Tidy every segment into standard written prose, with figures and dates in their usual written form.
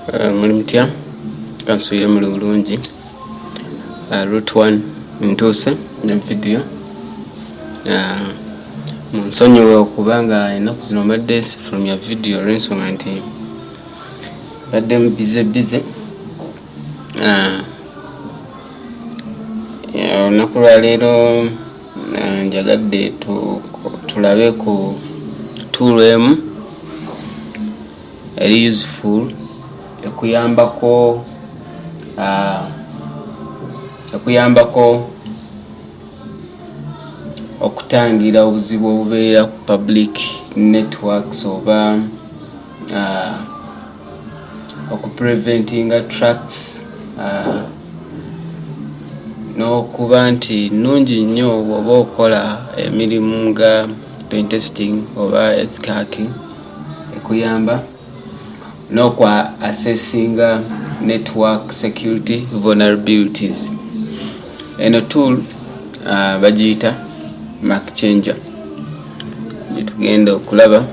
Muri mutya kansuye muri bulungi. Route 1 ntuse ne video munsonyiwe okubanga enaku zino mbadde from your video olw'ensonga nti badde busy olunaku lwa leero njagadde tulabe ku tool emu eri useful ekuyambako okutangira obuzibu obubeera ku public networks oba okupreventinga tracks n'okuba nti nnungi nnyo oba okola emirimu nga pen testing oba ethical hacking ekuyamba n'okwa assessinga network security vulnerabilities. Eno tool bagiyita Mark Changer gyetugenda okulaba.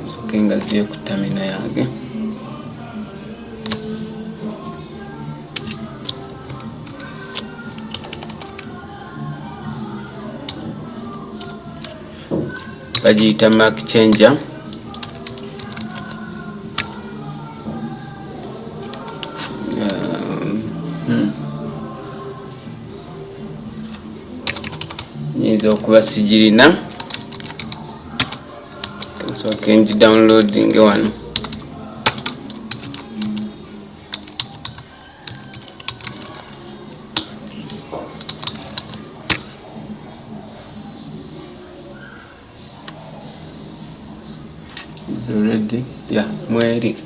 Nsooke ngaziye ku tamina yange. Bagiyita Mark Changer. Nyinza okuba sigirina nsooke ngi downloading wano. Is already mweri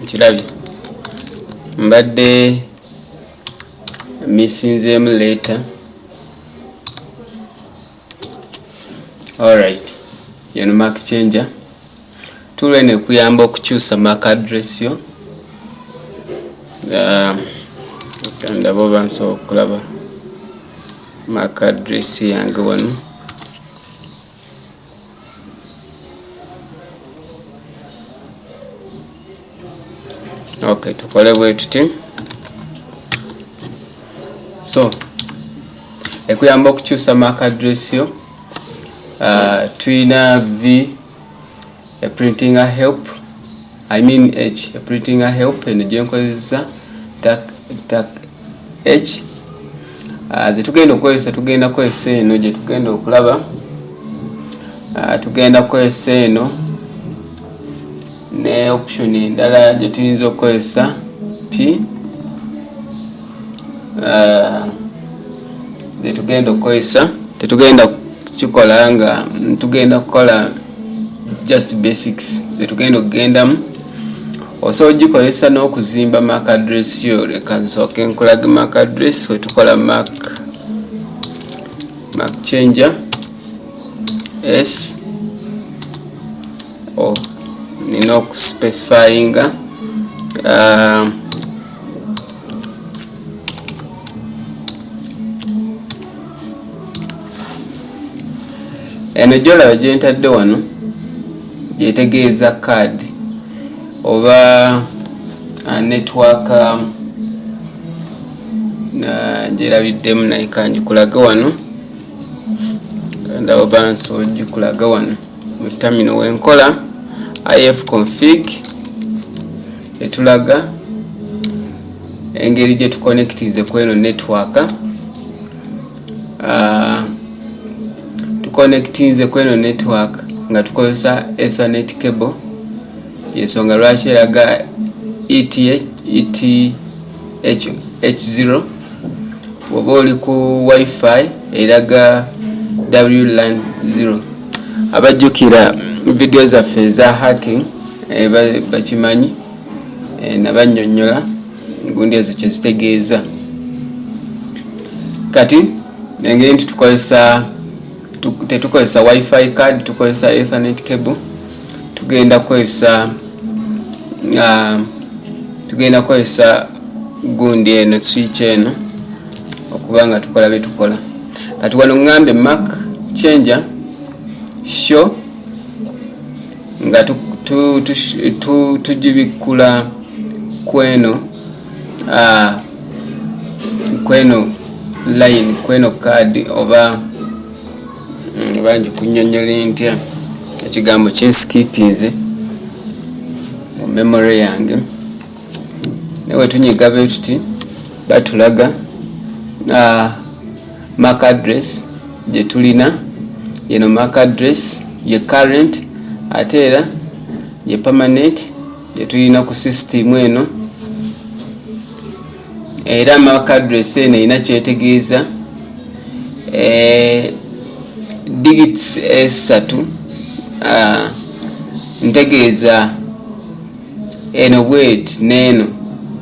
nkirabye mbadde misinzeemu later. Alright, yeno Mark Changer tool eno ekuyamba okukyusa MAC address yo. Ndaba oba nsobola okulaba MAC address yange wano. Okay, tukole bwe tuti. So ekuyamba okukyusa MAC address yo. Twina V a printing a help, I mean H a printing a help eno gyenkozesa tak H zetugenda okozesa. Tugenda kozesa eno gye tugenda okulaba. Tugenda kozesa eno ne option endala gye tuyinza okozesa P zetugenda okozesa. Tetugenda kikola nga tugenda kukola just basics zetugenda okugendamu. Osobola ogikozesa n'okuzimba MAC address yo. Leka nsooke nkulage MAC address wetukola Mark Changer S nina okuspecifyinga eno gyolaba gyentadde wano gyetegeeza card oba network gyerabiddemu naye kangikulage wano. Ndaba oba nsobola gikulaga wano mu terminal wenkola ifconfig etulaga engeri gye tuconnectinze ku eno network. Tuconnectinze ku eno network nga tukozesa Ethernet cable. Yensonga lwaki eraga ETH0. Bw'oba oli ku wifi eraga WLAN 0. Abajjukira video zaffe eza hacking bakimanyi nabannyonnyola gundi ezo kye zitegeeza. Kati engeri nti tetukozesa wifi card, tukozesa ethernet cable. Tugenda kozesa gundi eno switch eno okubanga tukola bye tukola. Kati wano ngambe Mac changer show nga tujibikula kweno line kweno card oba banji kunyonyola ntya ekigambo kinsikitinze mu memory yange. Newe tunyiga bwe tuti batulaga MAC address je tulina. Yeno MAC address ye current ate era ye permanent je tulina ku system eno. Era MAC address eno ina kyetegeeza digits esatu ntegeeza eno word neno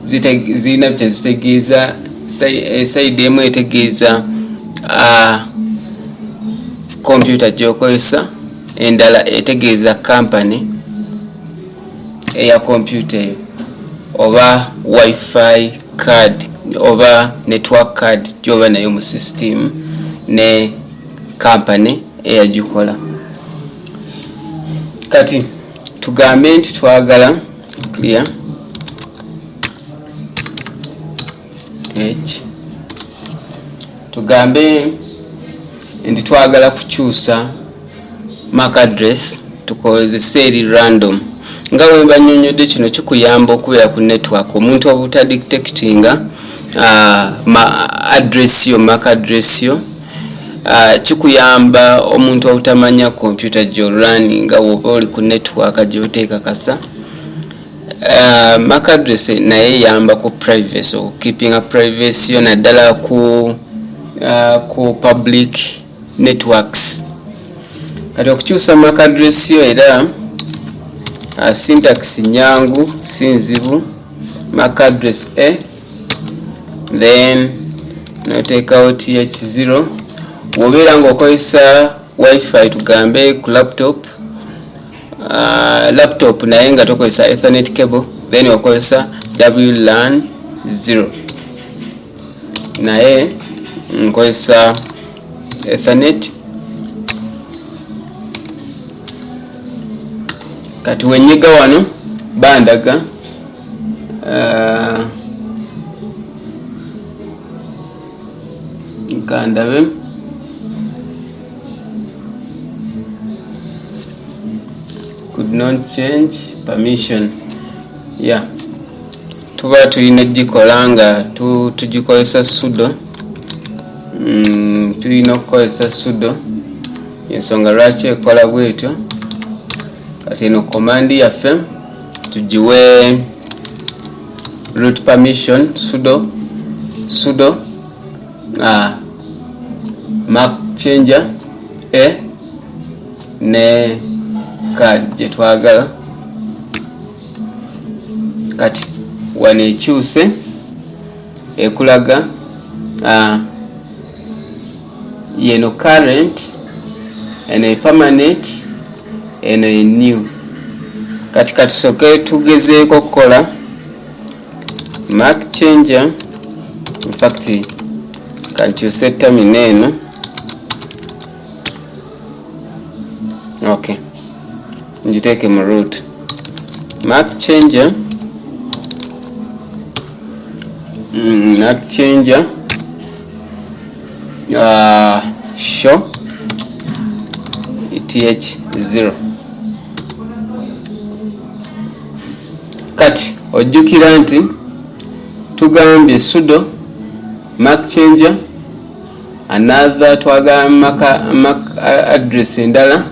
zirina bye zitegeeza. Side emu etegeeza computer gyokozesa, endala etegeeza company eya computer eyo oba wifi card oba network card gyoba nayo mu system ne company eyagikola. Kati tugambe nti twagala clear tugambe nti twagala kukyusa MAC address tukozesa eri random. Nga bwe banyonyodde kino kikuyamba okubeera ku network omuntu obutadetectinga address yo MAC address yo. Kikuyamba omuntu obutamanya computer gy'orunning nga woba oli ku network gy'oteeka kasa. MAC address naye yamba ku privacy, keeping a privacy yo naddala ku public networks. Kati okukyusa MAC address yo era syntax nyangu sinzibu. MAC address A then noteekawo th0 wobeera ng'okozesa wifi tugambe ku laptop naye nga tokozesa ethernet cable then okozesa WLAN 0 naye nkozesa ethernet. Kati wenyiga wano bandaga nkandabe could not change permission. Tuba tulina gikola nga tugikozesa sudo. Tulina okukozesa sudo ensonga lwaki ekola bwetyo. Kati eno command yaffe tugiwe root permission sudo MAC changer ne card gye twagala. Kati wano ekyuse ekulaga yeno current eno permanent eno new. Kati tusooke tugezeeko kukola MAC changer. In fact kankyuse terminal eno. Okay, njiteeke mu root MAC changer. MAC changer show th0. Kati ojjukira nti tugambye sudo MAC changer another twagamba MAC address endala.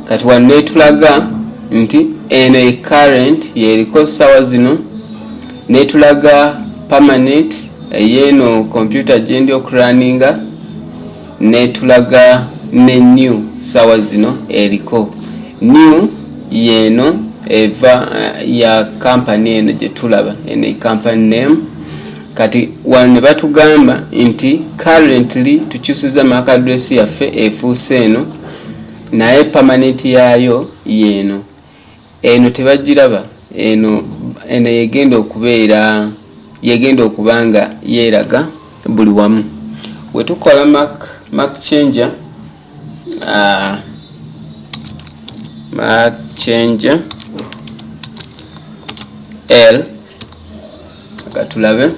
Kati wanne tulaga nti eno current yeriko sawa zino, netulaga permanent yeno computer gyendi okurunninga, netulaga ne new sawa zino eriko. New yeno eva ya company eno gye tulaba eno company name. kati wano ne batugamba nti currently tukyusiza MAC address yaffe efuuse eno naye permanent yaayo yeeno. Eno tebagiraba, eno yegenda okuba nga yeeraga buli wamu. We tukola MAC changer, MAC changer L akatulabe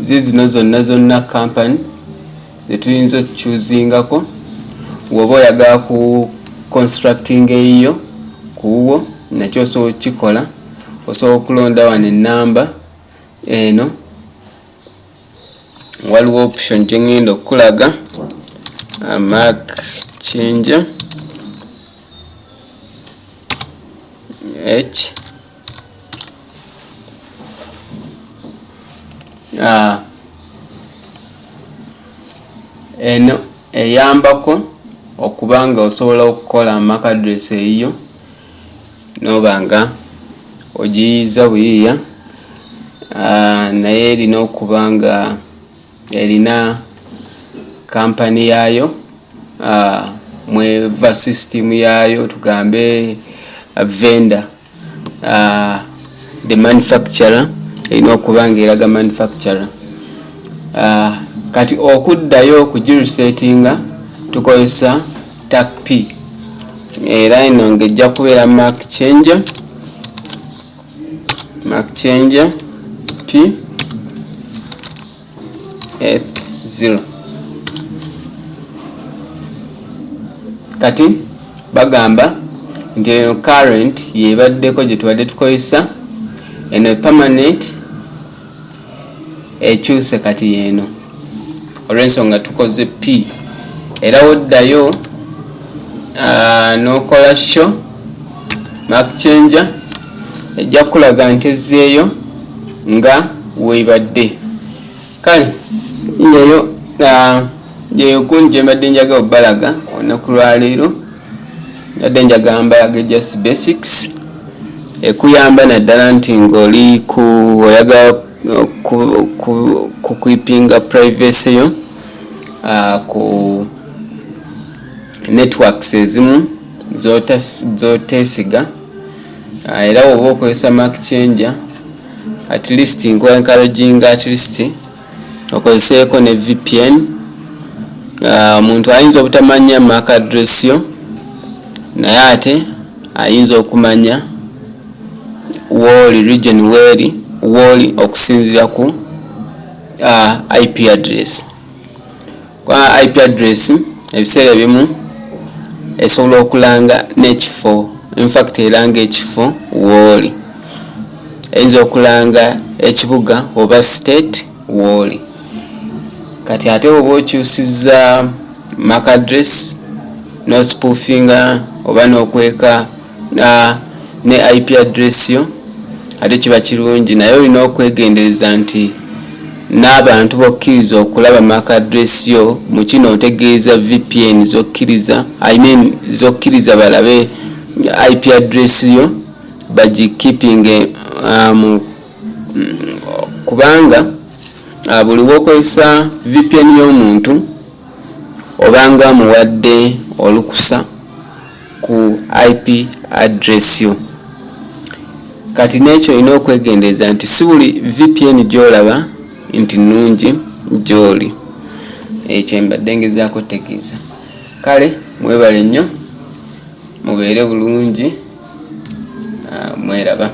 zino zonna company zetuyinza okukyuzingako woba oyagala ku constructing eyo kuwo nakyo osobola okukikola. Osobola okulonda wano enamba eno, waliwo option gyengenda okulaga MAC changer H eno eyambako okubanga osobola okukola MAC address eyo nobanga ogiyiza buyiya, naye erina okubanga erina company yaayo mweva system yaayo, tugambe vendor, the manufacturer erina okubanga eraga manufacturer. Kati okuddayo okugiresettinga tukozesa TAC P, era eno ngejja kubeera MAC changer P F0. Kati bagamba nti eno current yebaddeko gye tubadde tukozesa, eno permanent ekyuse kati yeeno olw'ensonga tukoze P. Era woddayo n'okola show MAC changer ejja kulaga nti ezzeeyo nga weebadde. Kale yeyo kundi gyembadde njagala obbalaga olunaku lwaleero, mbadde njagala mbalaga just basics ekuyamba naddala nti ng'oli oyagala kukwipinga privacy yo ku networks ezimu zoteesiga. Era woba okozesa MAC changer at least encouraging at least okozeseeko ne VPN. Omuntu ayinza obutamanya MAC address yo naye ate ayinza okumanya woli region woli okusinziira ku IP address. Kwa IP address ebiseera ebimu esobola okulanga n'ekifo, in fact eranga ekifo woli, eyinza okulanga ekibuga oba state woli. Kati ate oba okyusiza MAC address no spoofinga oba n'okweka ne IP address yo, ate kiba kirungi, naye olina okwegendereza nti n'abantu bokkiriza okulaba MAC address yo mu kino otegeeza VPN zokkiriza balabe IP address yo bagikeeping kubanga buli wokozesa VPN y'omuntu obanga muwadde olukusa ku IP address yo. Kati n'ekyo olina okwegendereza nti si buli VPN gy'olaba nti nnungi gy'oli. Ekyo mbadde ngezaako otegeeza. Kale mwebale nnyo, mubeere bulungi, mweraba.